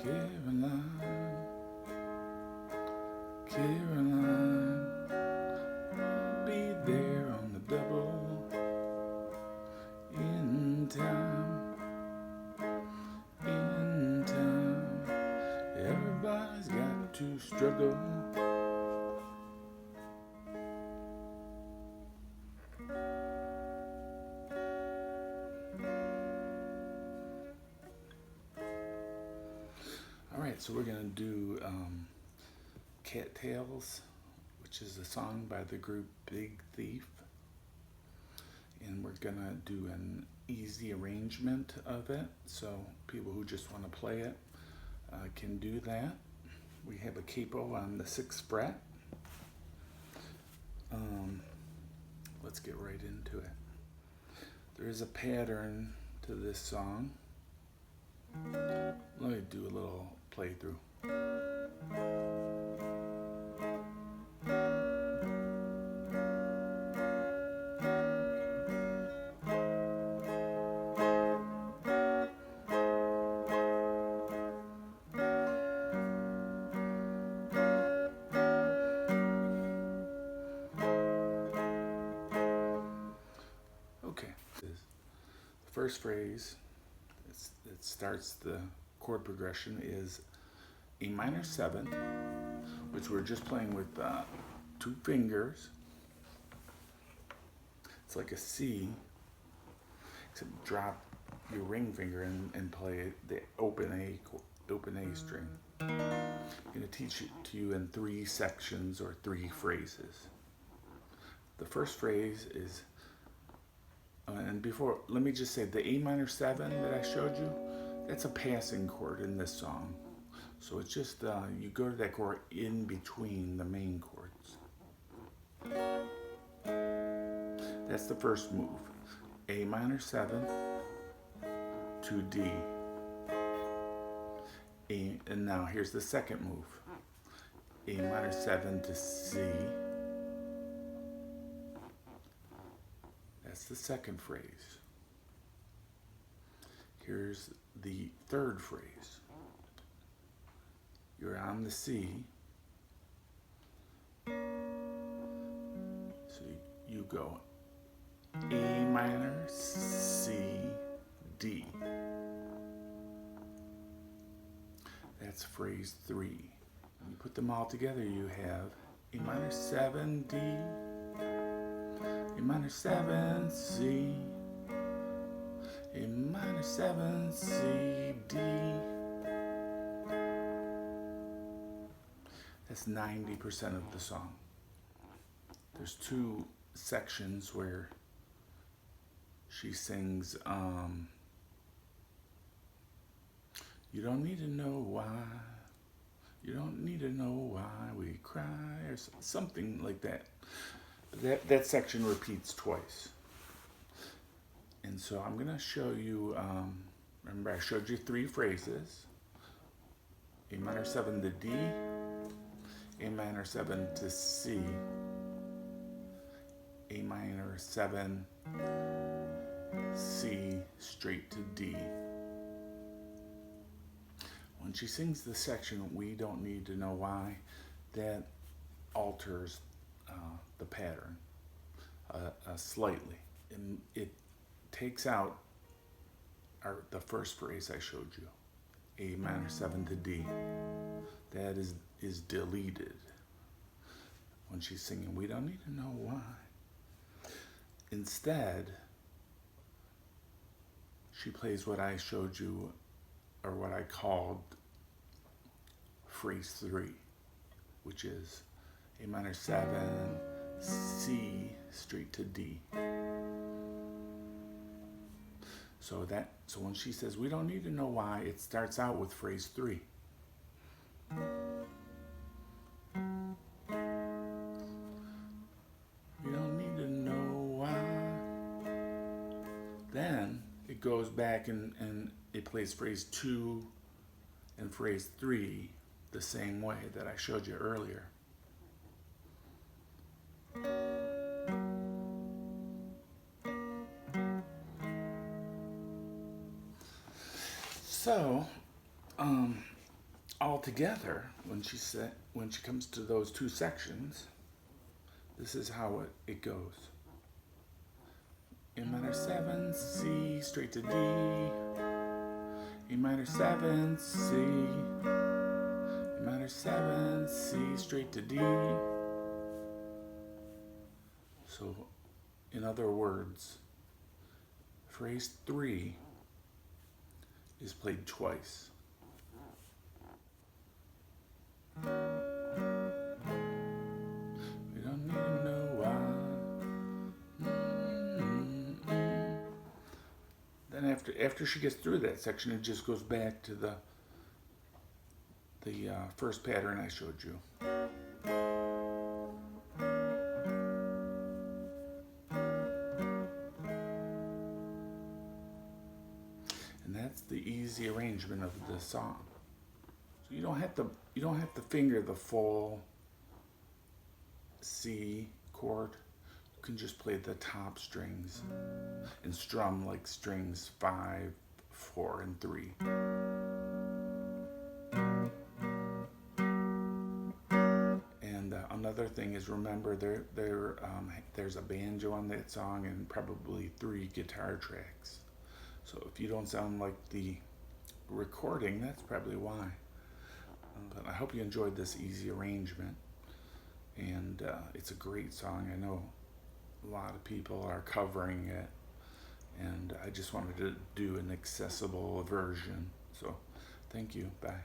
Caroline, Caroline, I'll be there on the double in time, in time. Everybody's got to struggle. Alright, so we're going to do Cattails, which is a song by the group Big Thief. And we're going to do an easy arrangement of it, so people who just want to play it can do that. We have a capo on the 6th fret. Let's get right into it. There is a pattern to this song. Let me do a little playthrough. Okay, the first phrase, it starts the chord progression is A minor 7, which we're just playing with 2 fingers. It's like a C, except drop your ring finger and play the open A string. I'm going to teach it to you in 3 sections or 3 phrases. The first phrase is, and before, let me just say the A minor 7 that I showed you, that's a passing chord in this song. So it's just, you go to that chord in between the main chords. That's the first move. A minor 7 to D. And now here's the second move. A minor 7 to C. That's the second phrase. Here's the third phrase. You're on the C. So you go A minor, C, D. That's phrase 3. When you put them all together, you have A minor 7, D, A minor 7, C, A minor 7, C, D. That's 90% of the song. There's 2 sections where she sings, you don't need to know why, you don't need to know why we cry, or something like that. That section repeats twice. And so I'm going to show you, remember I showed you 3 phrases. A minor 7 to D, A minor 7 to C, A minor 7, C straight to D. When she sings the section, we don't need to know why, that alters the pattern slightly. And it takes out the first phrase I showed you, A minor 7 to D. That is deleted when she's singing. We don't need to know why. Instead, she plays what I showed you, or what I called phrase 3, which is A minor 7, C straight to D. So when she says we don't need to know why, it starts out with phrase 3. We don't need to know why. Then it goes back and it plays phrase 2 and phrase 3 the same way that I showed you earlier. So, all together, when she comes to those two sections, this is how it goes. A minor 7, C, straight to D. A minor 7, C. A minor 7, C, straight to D. So, in other words, phrase 3 is played twice. We don't need to know why. Then after she gets through that section, it just goes back to the first pattern I showed you. And that's the easy arrangement of the song. So you don't have to finger the full C chord. You can just play the top strings and strum like strings 5, 4, and 3. And another thing is, remember there's a banjo on that song and probably 3 guitar tracks. So if you don't sound like the recording, that's probably why. But I hope you enjoyed this easy arrangement. And it's a great song. I know a lot of people are covering it. And I just wanted to do an accessible version. So thank you. Bye.